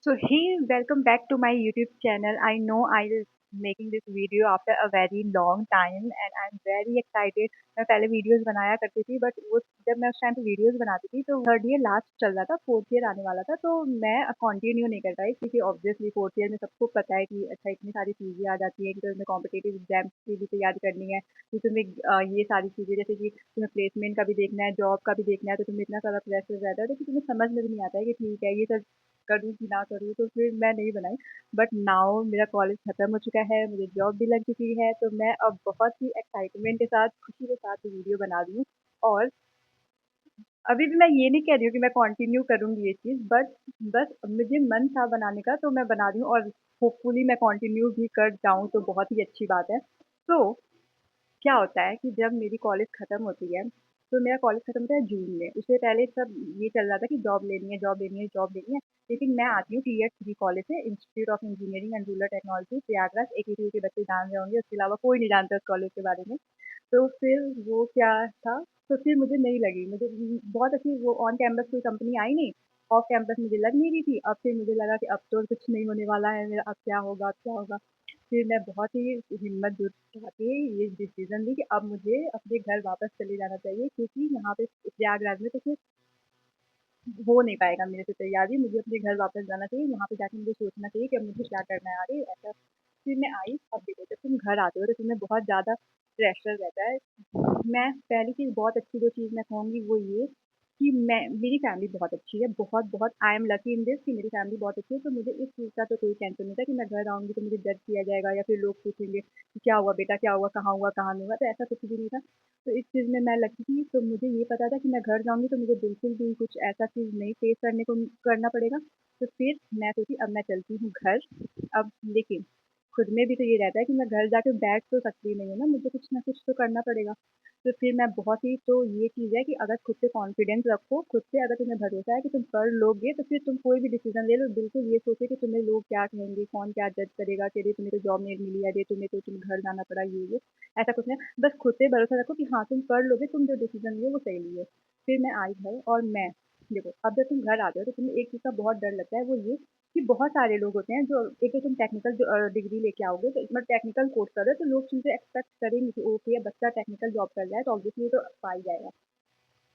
So hey, welcome back to my YouTube channel. I know I was making this video after a very long time and I'm very excited. मैं पहले videos बनाया करती थी but वो जब मैं उस टाइम पे वीडियोस बनाती थी तो थर्ड ईयर लास्ट चल रहा था, फोर्थ ईयर आने वाला था, तो मैं कंटिन्यू नहीं कर पाई क्योंकि ऑब्वियसली फोर्थ ईयर में सबको पता है कि अच्छा इतनी सारी चीज़ें आ जाती है कि तुम्हें कॉम्पिटेटिव एग्जाम्स की भी तैयारी करनी है, तो तुम्हें ये सारी चीज़ें जैसे कि तुम्हें प्लेसमेंट का भी देखना है, जॉब का भी देखना है, तो तुम्हें इतना सारा प्रेशर रहता है तो कि तुम्हें समझ में भी नहीं आता है कि ठीक है ये सब करूँ कि ना करूँ, तो फिर मैं नहीं बनाई। बट नाउ मेरा कॉलेज खत्म हो चुका है, मुझे जॉब भी लग चुकी है, तो मैं अब बहुत ही एक्साइटमेंट के साथ, खुशी के साथ ये वीडियो बना रही हूँ। और अभी भी मैं ये नहीं कह रही हूँ कि मैं कंटिन्यू करूँगी ये चीज़, बट बस मुझे मन था बनाने का तो मैं बना रही हूँ और होपफुली मैं कंटिन्यू भी कर जाऊँ तो बहुत ही अच्छी बात है। तो क्या होता है कि जब मेरी कॉलेज खत्म होती है, तो मेरा कॉलेज खत्म होता है जून में। उससे पहले सब ये चल रहा था कि जॉब लेनी है, जॉब लेनी है, जॉब लेनी है। लेकिन मैं आती हूँ टीयर 3 कॉलेज से, institute of engineering and rural technology Prayagraj. AKTU के बच्चे जान रहे होंगे, उसके अलावा कोई नहीं जानता उस कॉलेज के बारे में। तो फिर वो क्या था, तो फिर मुझे नहीं लगी, मुझे बहुत अच्छी वो ऑन कैंपस कोई कंपनी आई नहीं, ऑफ कैंपस मुझे लग नहीं रही थी। अब फिर मुझे लगा कि अब तो कुछ नहीं होने वाला है मेरा, अब क्या होगा, अब क्या होगा। फिर मैं बहुत ही हिम्मत जुटा के ये डिसीजन ली कि अब मुझे अपने घर वापस चले जाना चाहिए, क्योंकि यहाँ पे प्रयागराज में तो फिर हो नहीं पाएगा मेरे से तैयारी। मुझे अपने घर वापस जाना चाहिए, वहाँ पे जाके मुझे सोचना चाहिए कि अब मुझे क्या करना है आगे, ऐसा। फिर मैं आई। अब देखो, जब तुम घर आते हो तो तुम्हें बहुत ज़्यादा प्रेशर रहता है। मैं पहली चीज़, बहुत अच्छी जो चीज़ मैं कहूँगी वो ये कि मैं मेरी फैमिली बहुत अच्छी है, बहुत बहुत I am lucky in this कि मेरी फैमिली बहुत अच्छी है, तो मुझे इस चीज़ का तो कोई टेंशन नहीं था कि मैं घर आऊँगी तो मुझे जज किया जाएगा या फिर लोग पूछेंगे कि क्या हुआ बेटा, क्या हुआ, कहाँ नहीं हुआ, तो ऐसा कुछ भी नहीं था। तो इस चीज़ में मैं लकी थी, तो मुझे ये पता था कि मैं घर जाऊँगी तो मुझे बिल्कुल भी कुछ ऐसा चीज़ नहीं फेस करना पड़ेगा। तो फिर मैं सोची अब मैं चलती हूँ घर। अब लेकिन खुद में भी तो ये रहता है कि मैं घर जाके बैठ तो सकती नहीं हूँ ना, मुझे कुछ ना कुछ तो करना पड़ेगा। तो फिर मैं बहुत ही, तो ये चीज़ है कि अगर खुद पे कॉन्फिडेंस रखो, खुद पे अगर तुम्हें भरोसा है कि तुम कर लोगे, तो फिर तुम कोई भी डिसीजन ले लो, बिल्कुल ये सोचो कि तुम्हें लोग क्या कहेंगे, कौन क्या जज करेगा, कि अरे तुम्हें तो जॉब नहीं मिली है, अरे तुम्हें घर जाना पड़ा, ये ऐसा कुछ नहीं। बस खुद पे भरोसा रखो कि हाँ तुम कर लोगे, तुम जो डिसीजन लिए वो सही लिए। फिर मैं आई घर और मैं, देखो अब जब तुम घर आते हो तो तुम्हें एक चीज़ का बहुत डर लगता है, वो ये कि बहुत सारे लोग होते हैं जो, एक तो तुम टेक्निकल जो डिग्री लेके आओगे, तो मतलब टेक्निकल कोर्स कर रहे हो, तो लोग तुमसे एक्सपेक्ट करेंगे कि ओके बच्चा टेक्निकल जॉब कर रहा है तो ऑब्वियसली तो पा ही जाएगा।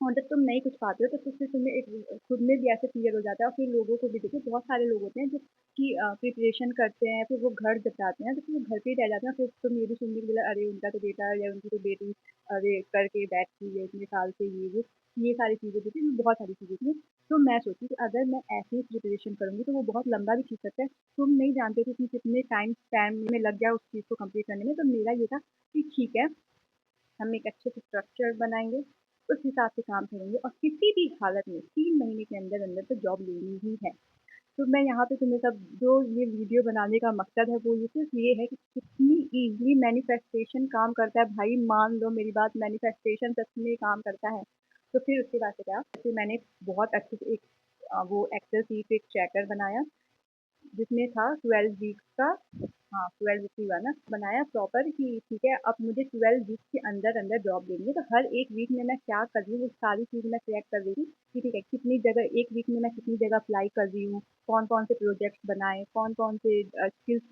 और जब तुम नहीं कुछ पाते हो तो फिर तुम्हें एक खुद में भी ऐसे क्लियर हो जाता है, और फिर लोगों को भी देखिए बहुत सारे लोग होते हैं जो कि प्रिपरेशन करते हैं, फिर वो घर जब जाते हैं तो फिर वो घर पे ही रह जाते हैं, फिर तुम ये भी सुनने के लिए अरे उनका तो बेटा या उनकी तो बेटी अरे करके बैठती है इतने साल से, ये सारी चीज़ें थी, फिर बहुत सारी चीज़ें थी। तो मैं सोची कि अगर मैं ऐसे ही प्रिपरेशन करूंगी तो वो बहुत लंबा भी खींच सकता है। तुम नहीं जानते थे कि कितने टाइम स्पैन में लग गया उस चीज़ को कंप्लीट करने में, तो मेरा ये था कि ठीक है, हम एक अच्छे से स्ट्रक्चर बनाएँगे, उस हिसाब से काम करेंगे और किसी भी हालत में 3 महीने के अंदर-अंदर तो जॉब लेनी ही है। तो मैं यहाँ पे तुम्हें सब जो ये वीडियो बनाने का मकसद है वो ये सिर्फ़ ये है कि कितनी ईज़िली मैनिफेस्टेशन काम करता है भाई, मान लो मेरी बात, मैनिफेस्टेशन सच में काम करता है। तो फिर उसके बाद से क्या, फिर मैंने बहुत अच्छे से एक वो एक्सेल शीट, एक ट्रैकर बनाया जिसमें था 12 वीक्स का। हाँ, 12 वीक्स ही हुआ ना, बनाया प्रॉपर कि ठीक है अब मुझे 12 वीक्स के अंदर अंदर जॉब लेनी है, तो हर एक वीक में मैं क्या कर रही हूँ वो सारी चीज़ मैं ट्रैक कर रही थी कि ठीक है कितनी जगह एक वीक में मैं कितनी जगह अप्लाई कर रही हूँ, कौन कौन से प्रोजेक्ट्स बनाए, कौन कौन से स्किल्स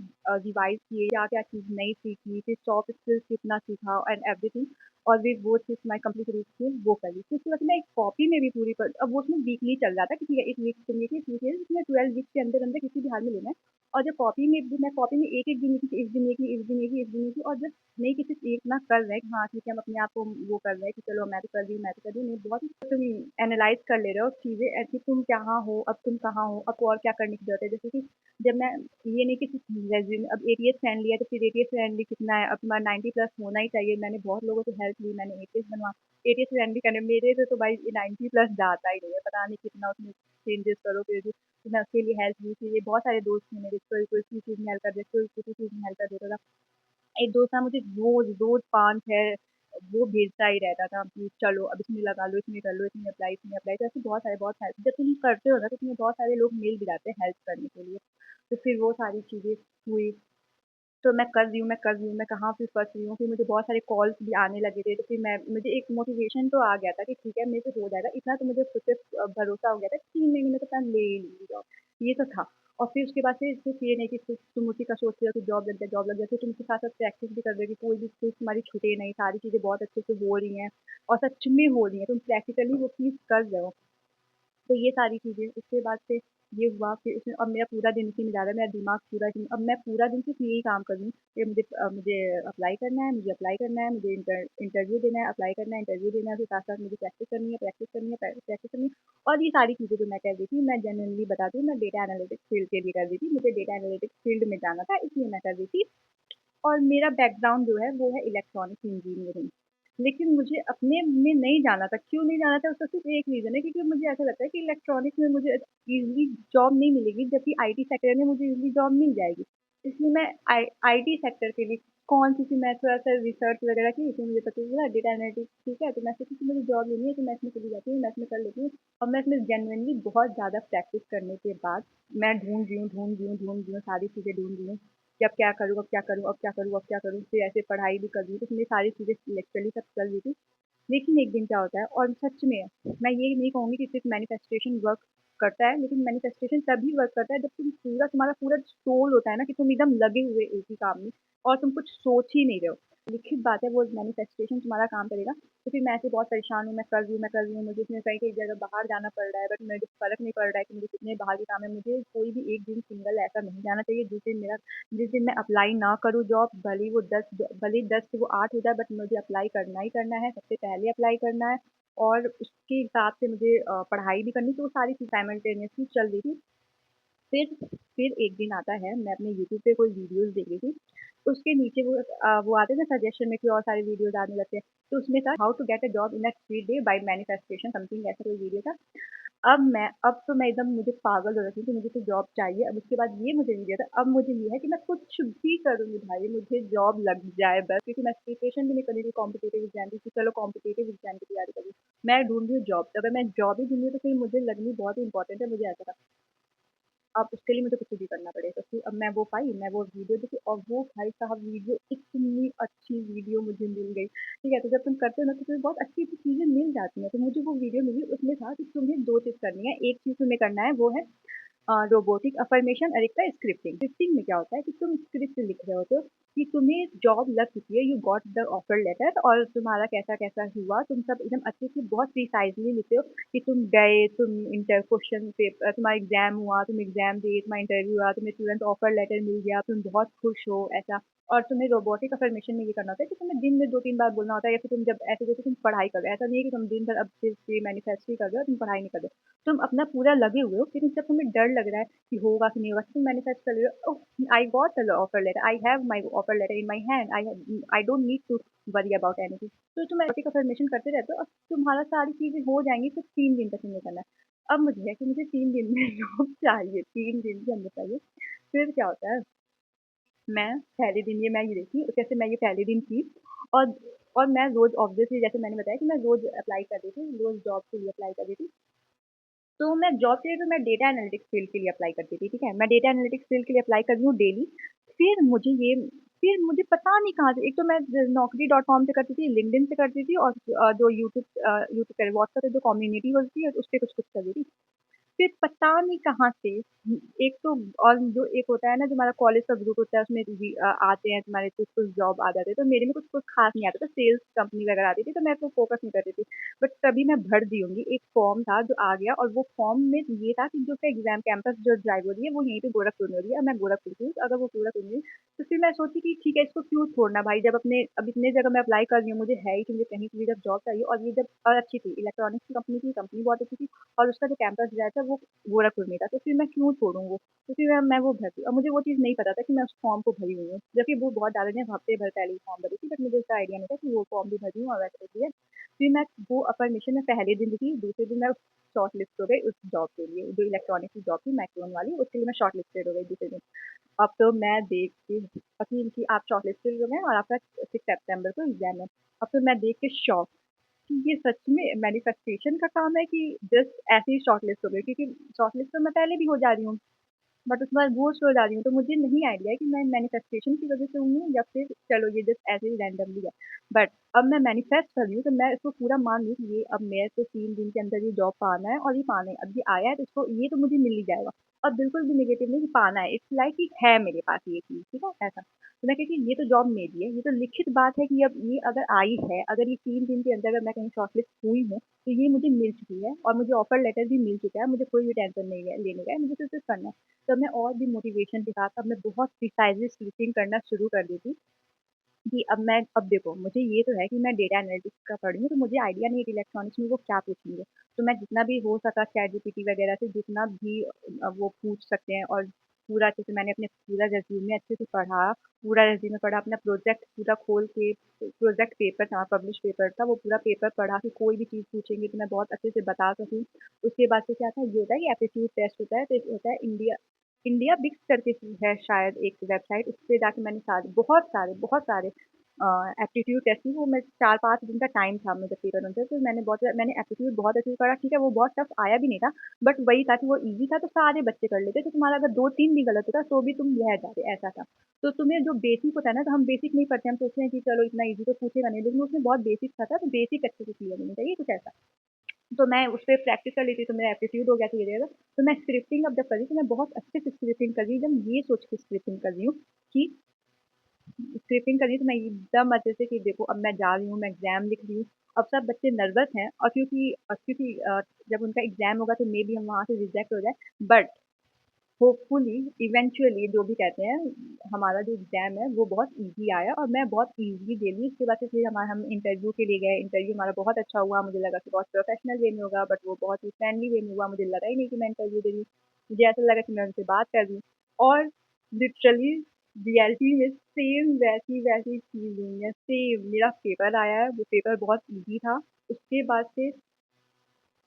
रिवाइज किए, क्या क्या चीज़ नहीं सीखी, फिर सॉफ्ट स्किल्स कितना सीखा एंड एवरीथिंग। और फिर वो चीज़ मैं कंप्लीट रूप से वो करी, फिर उसके बाद मैं एक कॉपी में भी पूरी कर, अब वो उसमें वीकली चल रहा था कि ठीक है एक वीक तुम ये चीज़ इसमें 12 वीक्स के अंदर अंदर किसी भी हाल में लेना है। और जब कॉपी में भी, मैं कॉपी में एक-एक दिन लिखी थी, इस दिन ये की, इस दिन ये की, इस दिन ये की, और जब नहीं किसी एक ना कर रहे हैं कि हाँ ठीक है हम अपने आप को वो कर रहे हैं कि चलो मैं तो कर रही हूँ, मैं तो कर रही हूँ, नहीं बहुत ही तुम एनालाइज कर ले रहे हो चीज़ें ऐसी, तुम कहाँ हो, अब तुम कहाँ हो, आपको और क्या करने की ज़रूरत है। जैसे कि जब मैं ये नहीं कि सिर्फ रेज़्यूमे, अब एटीएस फ्रेंडली है तो फिर एटीएस फ्रेंडली कितना है, अब तुम्हारा 90 प्लस होना ही चाहिए। मैंने बहुत लोगों से हेल्प ली, मैंने एटीएस बनवा, एटीएस फ्रेंडली करने मेरे से तो भाई 90 प्लस जाता ही नहीं है, पता नहीं कितना उसमें चेंजेस करो फिर भी। तो मैं उसके लिए हेल्प ली थी, ये बहुत सारे दोस्त थे मेरे, कोई कोई किसी चीज़ में हेल्प कर देता, कोई किसी चीज़ में हेल्प कर देता था। एक दोस्त था मुझे रोज़ रोज़ 5-6 वो भेजता ही रहता था कि चलो अब इसमें लगा लो, इसमें कर लो, इसमें अप्लाई, तो ऐसे बहुत हेल्प जब तुम करते हो ना तो तुम्हें बहुत सारे लोग मिल भी जाते हैं हेल्प करने के लिए। तो फिर वो सारी चीज़ें हुई, तो मैं कर रही हूँ, मैं कर रही हूँ, मैं कहाँ फिर फँस रही हूँ, फिर मुझे बहुत सारे कॉल्स भी आने लगे थे, तो फिर मैं, मुझे एक मोटिवेशन तो आ गया था कि ठीक है मेरे से हो जाएगा, इतना तो मुझे खुद पे भरोसा हो गया था कि 3 महीने में तो मैं ले ही लूँगी जॉब, ये तो था। और फिर उसके बाद से सिर्फ ये नहीं कि सिर्फ तुम उसी का सोच रहे हो कि जॉब लग जाए, फिर तुम उसके साथ-साथ प्रैक्टिस भी कर रहे हो कि कोई भी चीज़ तुम्हारी छूटे नहीं, सारी चीज़ें बहुत अच्छे से हो रही हैं और सच में हो रही हैं, तुम प्रैक्टिकली वो चीज़ कर रहे हो। तो ये सारी चीज़ें, उसके बाद से ये हुआ, फिर उसमें अब मेरा पूरा दिन इसी में जा रहा है, मेरा दिमाग पूरा दिन, अब मैं पूरा दिन सिर्फ यही काम कर रही हूँ कि मुझे अप्लाई करना है, मुझे अप्लाई करना है, मुझे इंटरव्यू देना है, अप्लाई करना है, इंटरव्यू देना है, फिर साथ-साथ मुझे प्रैक्टिस करनी है, प्रैक्टिस करनी है, प्रैक्टिस करनी है। और ये सारी चीज़ें जो मैं कर रही थी, मैं जेन्युइनली बताती हूँ, मैं डेटा एनालिटिक्स फील्ड के लिए कर रही थी। मुझे डेटा एनालिटिक्स फील्ड में जाना था, इसलिए मैं कर रही थी। और मेरा बैकग्राउंड जो है वो है इलेक्ट्रॉनिक्स इंजीनियरिंग। लेकिन मुझे अपने में नहीं जाना था, क्यों नहीं जाना था उसका सिर्फ़ एक रीज़न है, क्योंकि मुझे ऐसा लगता है कि इलेक्ट्रॉनिक्स में मुझे ईज़िली जॉब नहीं मिलेगी, जबकि आईटी सेक्टर में मुझे ईज़िली जॉब मिल जाएगी। इसलिए मैं आईटी सेक्टर के लिए कौन-सी थी, मैं थोड़ा-सा रिसर्च वगैरह की, इसमें मुझे पता चला डेटा एनालिटिक्स ठीक है, तो मैं सोची कि मुझे जॉब लेनी है तो मैं इसमें चली जाती हूँ, मैं इसमें कर लेती हूँ। और मैं इसमें जेनुइनली बहुत ज़्यादा प्रैक्टिस करने के बाद मैं ढूँढ रही हूँ, सारी चीज़ें ढूँढ रही हूँ कि अब क्या करूँ, अब क्या करूँ, अब क्या करूँ, अब क्या करूँ? फिर ऐसे पढ़ाई भी कर रही हूँ, तो इसमें सारी चीज़ें लिटरली सब चल रही थी। लेकिन एक दिन क्या होता है, और सच में मैं ये नहीं कहूँगी कि सिर्फ़ मैनिफेस्टेशन वर्क करता है, लेकिन मैनिफेस्टेशन तभी वर्क करता है जब तुम्हारा पूरा सोल होता है ना कि तुम एकदम लगे हुए एक ही काम में और तुम कुछ सोच ही नहीं रहे हो। लिखित बात है, वो मैनिफेस्टेशन तुम्हारा काम करेगा। तो फिर मैं ऐसे बहुत परेशान हूँ, मैं कर रही हूँ, मुझे इसमें कई-कई जगह बाहर जाना पड़ रहा है, बट मुझे फ़र्क नहीं पड़ रहा है कि मुझे कितने बाहर के काम है। मुझे कोई भी एक दिन सिंगल ऐसा नहीं जाना चाहिए जिस दिन मैं अप्लाई ना करूँ जॉब, भले ही 10 से वो 8 हो जाए, बट मुझे अप्लाई करना ही करना है, सबसे पहले अप्लाई करना है और उसके हिसाब से मुझे पढ़ाई भी करनी, तो वो सारी चीज़ साइमल्टेनियसली चल रही थी। फिर एक दिन आता है, मैं अपने यूट्यूब पे कोई वीडियोज़ देख रही थी, उसके नीचे वो आते हैं ना सजेशन में कि और सारे वीडियोज़ आने लगते हैं, तो उसमें था how to get a job in a 3 day by manifestation something, ऐसा कोई वीडियो था। अब तो मैं एकदम मुझे पागल हो रही थी कि मुझे तो जॉब चाहिए। अब उसके बाद ये मुझे नहीं दिया था, अब मुझे ये है कि मैं कुछ भी करूँगी भाई, मुझे जॉब लग जाए बस, क्योंकि मैं प्रिपरेशन भी नहीं कर रही थी कॉम्पिटिटिव एग्ज़ाम की कि चलो कॉम्पिटिटिव एग्ज़ाम की तैयारी कर रही हूँ। मैं ढूँढ रही हूँ जॉब, तो अगर मैं जॉब ही ढूँढ रही हूँ तो फिर मुझे लगनी बहुत ही इम्पोर्टेंट है, मुझे ऐसा था। अब उसके लिए मुझे कुछ भी करना पड़ेगा, तो फिर अब मैं वो पाई, मैं वो वीडियो देखी और वो भाई साहब वीडियो, इतनी अच्छी वीडियो मुझे मिल गई। ठीक है, तो जब तुम करते हो ना तो तुम्हें बहुत अच्छी-अच्छी चीज़ें मिल जाती हैं। तो मुझे वो वीडियो मिली, उसमें था कि तुम्हें 2 चीज़ करनी है। एक चीज़ तुम्हें करना है वो है रोबोटिक अफ़र्मेशन और एक था स्क्रिप्टिंग। स्क्रिप्टिंग में क्या होता है कि तुम स्क्रिप्ट लिख रहे होते हो कि तुम्हें जॉब लग चुकी है, you got the offer letter और तुम्हारा कैसा-कैसा हुआ, तुम सब एकदम अच्छे से बहुत प्रिसाइज़ली लिखते हो कि तुम गए, तुम तुम्हारा एग्ज़ाम हुआ, तुम एग्ज़ाम दिए, तुम्हारा इंटरव्यू हुआ, तुम्हें तुरंत ऑफर लेटर मिल गया, तुम बहुत खुश हो, ऐसा। और तुम्हें रोबोटिक अफ़र्मेशन में ये करना होता है कि तुम्हें दिन में 2-3 बार बोलना होता है, या फिर तुम जब ऐसे जैसे तुम पढ़ाई कर रहे हो, ऐसा नहीं है कि तुम दिन भर अब सिर्फ ये मैनिफेस्ट ही कर रहे हो, तुम पढ़ाई नहीं कर रहे हो। तुम अपना पूरा लगे हुए हो, लेकिन जब तुम्हें डर लग रहा है कि होगा कि नहीं होगा, तुम मैनिफेस्ट कर रहे हो, oh I got the offer letter, I have my offer letter in my hand, I don't need to worry about anything. तो तुम ऐसे अफर्मेशन करते रहते हो, अब तुम्हारा सारी चीजें हो जाएंगी, सिर्फ 3 दिन तक तुम्हें करना है। अब मुझे है कि मुझे 3 दिन में जॉब चाहिए, 3 दिन के अंदर चाहिए। फिर क्या होता है, मैं पहले दिन ये देखी जैसे मैं ये पहले दिन थी, और और मैं रोज ऑब्वियसली जैसे मैंने बताया कि मैं रोज अप्लाई कर रही थी, रोज जॉब के लिए अप्लाई कर रही थी। तो मैं जॉब के लिए, तो मैं डेटा एनालिटिक्स फील्ड के लिए अप्लाई करती थी, ठीक है? मैं डेटा एनालिटिक्स फील्ड के लिए अप्लाई कर रही हूँ डेली। फिर मुझे ये फिर मुझे पता नहीं कहाँ से, एक तो मैं नौकरी डॉट कॉम से करती थी, लिंक्डइन से करती थी, और जो यूट्यूब पे व्हाट्सएप पे जो कम्युनिटी होती है उस पे कुछ-कुछ कर रही थी। फिर पता नहीं कहाँ से एक तो, और जो एक होता है ना जो हमारा कॉलेज का ग्रुप होता है उसमें आते हैं तुम्हारे कुछ-कुछ जॉब आ जाते हैं, तो मेरे में कुछ-कुछ खास नहीं आता था, सेल्स कंपनी वगैरह आती थी तो मैं तो फोकस नहीं करती थी। बट तभी मैं भर दी होंगी, एक फॉर्म था जो आ गया, और वो फॉर्म में ये था कि जो उसका एग्ज़ाम कैंपस जो ड्राइव हो रही है वो यहीं पे गोरखपुर में हो रही है, और मैं गोरखपुर की हूँ, तो अगर वो गोरखपुर में है, तो फिर मैं सोची कि ठीक है, इसको क्यों छोड़ना भाई, जब अब इतने जगह मैं अप्लाई कर रही हूँ, मुझे है ही कि मुझे कहीं से भी जब जॉब चाहिए, और ये जब और अच्छी थी, इलेक्ट्रॉनिक्स की कंपनी थी, कंपनी बहुत अच्छी थी, और उसका जो कैंपस ड्राइव था वो गोरखपुर में था, तो फिर मैं क्यों छोड़ूँ वो? तो फिर मैं वो भरती, और मुझे वो चीज़ नहीं पता था कि मैं उस फॉर्म को भरी हुई हूँ, जबकि वो बहुत ज़्यादा दिन हफ्ते भर पहले ही फॉर्म भरी थी, बट मुझे उसका आइडिया नहीं था कि वो फॉर्म भी भरी हूँ और वैसे कुछ भी है। फिर मैं वो अफ़र्मेशन में पहले दिन लिखी, दूसरे दिन मैं शॉर्ट लिस्ट हो गई उस जॉब के लिए, जो इलेक्ट्रॉनिक्स की जॉब थी मैक्रोन वाली, उसके लिए मैं शॉर्ट लिस्टेड हो गई दूसरे दिन। अब तो मैं देख के यकीन की आप शॉर्ट लिस्टेड हो गए और आपका 6 सितंबर को एग्ज़ाम है। अब तो मैं देख के शॉक कि ये सच में मैनिफेस्टेशन का काम है कि जस्ट ऐसे ही शॉर्ट लिस्ट हो गई, क्योंकि शॉर्ट लिस्ट तो मैं पहले भी हो जा रही हूँ। बट उसके बाद घोस्ट हो जा रही हूँ, तो मुझे नहीं आइडिया है कि मैं मैनिफेस्टेशन की वज़ह से हुई हूँ या फिर चलो ये जस्ट ऐसे ही रैंडमली है। बट अब मैं मैनिफेस्ट कर रही हूँ, तो मैं इसको पूरा मान रही हूँ कि ये अब मेरे को 3 दिन के अंदर ये जॉब पाना है और ये पाना है। अब ये आया है तो इसको ये तो मुझे मिल ही जाएगा और बिल्कुल भी नेगेटिव नहीं कि पाना है, इट्स लाइक कि है मेरे पास ये चीज़, ठीक है? ऐसा। तो मैं कहती हूँ ये तो जॉब मेरी है, ये तो लिखित बात है कि अब ये अगर आई है, अगर ये 3 दिन के अंदर अगर मैं कहीं शॉर्टलिस्ट हुई हूँ, तो ये मुझे मिल चुकी है और मुझे ऑफर लेटर भी मिल चुका है, मुझे कोई भी टेंशन नहीं है लेने का है, मुझे सिर्फ़ करना है। तब मैं और भी मोटिवेशन के साथ अब मैं बहुत प्रिसाइज़ली स्लीपिंग करना शुरू कर दी थी कि अब देखो मुझे ये तो है कि मैं डेटा एनालिटिक्स का पढ़ी हूँ, तो मुझे आइडिया नहीं है कि इलेक्ट्रॉनिक्स में वो क्या पूछेंगे। तो मैं जितना भी हो सका चैटजीपीटी वगैरह से जितना भी वो पूछ सकते हैं और पूरा अच्छे से मैंने अपने पूरा रिज़्यूमे अच्छे से पढ़ा, पूरा रिज़्यूमे पढ़ा, अपना प्रोजेक्ट पूरा खोल के प्रोजेक्ट पेपर था, पब्लिश पेपर था, वो पूरा पेपर पढ़ा कि कोई भी चीज़ पूछेंगे तो मैं बहुत अच्छे से बता सकूँ। उसके बाद से क्या था, ये होता है कि एप्टीट्यूड टेस्ट होता है, तो एक होता है इंडिया इंडिया बिक्स करके है शायद एक वेबसाइट, उस पे जाके मैंने सारे बहुत सारे एप्टीट्यूड टेस्ट थी, वो मैं 4-5 दिन का टाइम था मुझे पेपर में, तो मैंने एप्टीट्यूड बहुत अच्छे से करा, ठीक है, वो बहुत टफ आया भी नहीं था, बट वही था कि वो ईज़ी था तो सारे बच्चे कर लेते, तो तुम्हारा अगर 2-3 भी गलत होता तो भी तुम रह जाते, ऐसा था। तो तुम्हें जो बेसिक होता है ना, तो हम बेसिक नहीं पढ़ते, हम सोचते हैं कि चलो इतना ईज़ी तो पूछेगा नहीं, लेकिन उसमें बहुत बेसिक था, तो बेसिक अच्छे से क्लियर होनी चाहिए, कुछ ऐसा। तो मैं उस पे प्रैक्टिस कर लेती, तो मेरा एप्टीट्यूड हो गया था ये रहेगा। तो मैं स्क्रिप्टिंग अब जब कर रही हूँ, तो मैं बहुत अच्छे से स्क्रिप्टिंग कर रही हूँ, एकदम ये सोच के स्क्रिप्टिंग कर रही हूँ कि स्क्रिप्टिंग कर रही हूँ तो मैं एकदम अच्छे से कि देखो अब मैं जा रही हूँ, मैं एग्ज़ाम लिख रही हूँ। अब सब बच्चे नर्वस हैं और क्योंकि जब उनका एग्ज़ाम होगा तो मेबी हम वहाँ से रिजेक्ट हो जाएँ। बट होपफुली इवेंचुअली जो भी कहते हैं, हमारा जो एग्ज़ाम है वो बहुत ईज़ी आया और मैं बहुत ईज़िली दे ली। उसके बाद से फिर हम इंटरव्यू के लिए गए, इंटरव्यू हमारा बहुत अच्छा हुआ, मुझे लगा कि बहुत प्रोफ़ेशनल वे में होगा, बट वो बहुत ही फ्रेंडली वे में हुआ, मुझे लगा ही नहीं कि मैं इंटरव्यू दे रही हूँ। मुझे ऐसा लगा कि मैं उनसे बात कर रही हूँ और लिटरली रियलिटी में सेम वैसी चीज़ हुई है, सेम मेरा पेपर आया है, वो पेपर बहुत ईज़ी था। उसके बाद से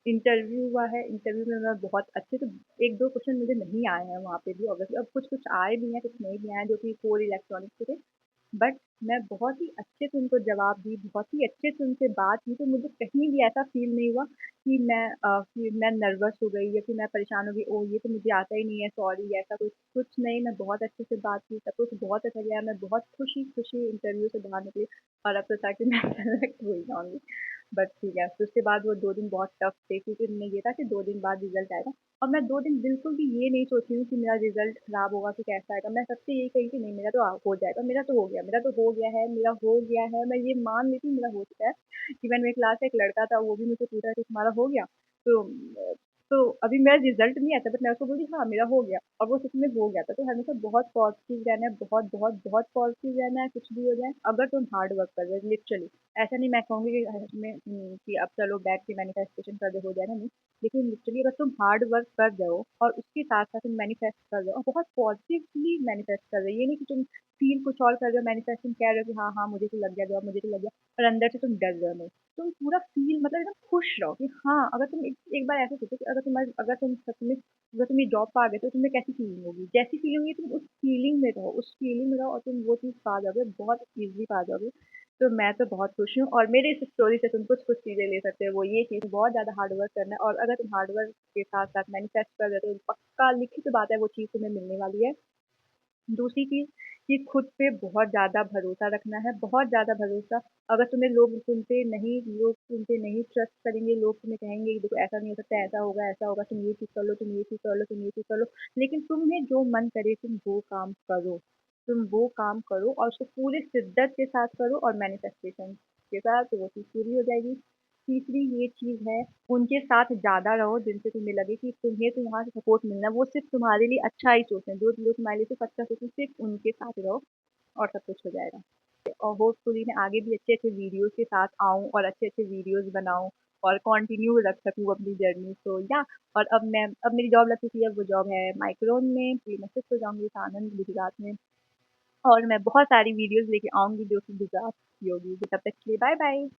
इंटरव्यू हुआ है, इंटरव्यू में मैं बहुत अच्छे से 1-2 क्वेश्चन मुझे नहीं आए हैं वहाँ पे भी ऑब्वियसली, अब कुछ-कुछ आए भी हैं, कुछ नहीं भी आए हैं, जो कि कोर इलेक्ट्रॉनिक्स के थे। बट मैं बहुत ही अच्छे से उनको जवाब दी, बहुत ही अच्छे से उनसे बात की, तो मुझे कहीं भी ऐसा फ़ील नहीं हुआ कि मैं नर्वस हो गई या फिर मैं परेशान हो गई, ओह! ये तो मुझे आता ही नहीं है, सॉरी ऐसा कुछ नहीं, मैं बहुत अच्छे से बात की, सब कुछ बहुत अच्छा गया, मैं बहुत खुशी-खुशी इंटरव्यू से बाहर निकली और अब तो था कि मैं सेलेक्ट हो ही जाऊँगी। बट ठीक है, फिर उसके बाद वो 2 दिन बहुत टफ थे क्योंकि उनमें ये था कि 2 दिन बाद रिज़ल्ट आएगा और मैं 2 दिन बिल्कुल भी ये नहीं सोची हूँ कि मेरा रिज़ल्ट खराब होगा कि कैसा आएगा। मैं सबसे यही कही कि नहीं मेरा तो हो जाएगा, मेरा तो हो गया, मेरा हो गया है, मैं ये मान लेती हूँ मेरा हो चुका है। इवन मेरी क्लास का एक लड़का था वो भी मुझसे पूछ रहा था तुम्हारा हो गया? तो तो अभी मेरा रिज़ल्ट नहीं आया था बट मैं उसको बोली हाँ, मेरा हो गया और वो सच में हो गया था। तो हमेशा बहुत पॉज़िटिव रहना है, बहुत पॉज़िटिव रहना है, कुछ भी हो जाए, अगर तुम हार्ड वर्क कर रहे हो लिटरली। ऐसा नहीं मैं कहूँगी कि अब चलो बैठ के मैनिफेस्टेशन कर दो हो जाएगा, नहीं। लेकिन लिटरली अगर तुम हार्ड वर्क कर रहे हो और उसके साथ-साथ तुम मैनिफेस्ट कर रहे हो और बहुत पॉज़िटिवली मैनिफेस्ट कर रहे हो, ये नहीं कि तुम फ़ील कुछ और कर रहे हो, मैनिफेस्टिंग कह रहे हो कि हाँ, हाँ, मुझे तो लग गया जॉब, मुझे तो लग गया और अंदर से तुम डर रहे हो। तुम पूरा फ़ील मतलब एकदम खुश रहो कि हाँ, अगर तुम एक एक बार ऐसे सोचो कि अगर तुम सच में अगर तुम ये जॉब पा गए तो तुम्हें कैसी फ़ीलिंग होगी? जैसी फ़ीलिंग होगी तुम उस फ़ीलिंग में रहो और तुम वो चीज़ पा जाओगे, बहुत ईज़िली पा जाओगे। तो मैं तो बहुत खुश हूँ और मेरे इस स्टोरी से तुम कुछ-कुछ चीज़ें ले सकते हो, वो ये चीज़ बहुत ज़्यादा हार्ड वर्क करना है और अगर तुम हार्ड वर्क के साथ-साथ मैनिफेस्ट कर रहे हो तो पक्का लिखित बात है वो चीज़ तुम्हें मिलने वाली है। दूसरी चीज़ कि खुद पे बहुत ज़्यादा भरोसा रखना है, बहुत ज़्यादा भरोसा। अगर लोग तुम पे नहीं ट्रस्ट करेंगे, लोग तुम्हें कहेंगे कि देखो ऐसा नहीं हो सकता, ऐसा होगा, तुम ये चीज़ कर लो, तुम ये चीज़ कर लो, तुम ये चीज़ कर लो। लेकिन तुम्हें जो मन करे तुम वो काम करो। तुम वो काम करो और उसको पूरे शिद्दत के साथ करो और मैनिफेस्टेशन के साथ तो वो चीज़ पूरी हो जाएगी। तीसरी ये चीज़ है, उनके साथ ज़्यादा रहो जिनसे तुम्हें लगे कि तुम्हें तो वहाँ से सपोर्ट मिलना है, वो सिर्फ़ तुम्हारे लिए अच्छा ही सोचें, जो लोग तुम्हारे लिए सिर्फ़ अच्छा सोचें, सिर्फ़ उनके साथ रहो और सब कुछ हो जाएगा। और होपफुली मैं आगे भी अच्छे-अच्छे वीडियोज़ के साथ आऊँ और अच्छे-अच्छे वीडियोज़ बनाऊँ और कंटिन्यू रख सकूँ अपनी जर्नी। सो या और अब मेरी जॉब लग चुकी है, वो जॉब है माइक्रोन में, फिर मैं शिफ्ट हो जाऊँगी सानंद, गुजरात में और मैं बहुत सारी वीडियोज़ लेके आऊँगी जो कि गुजरात की होगी। तब तक के लिए बाय-बाय।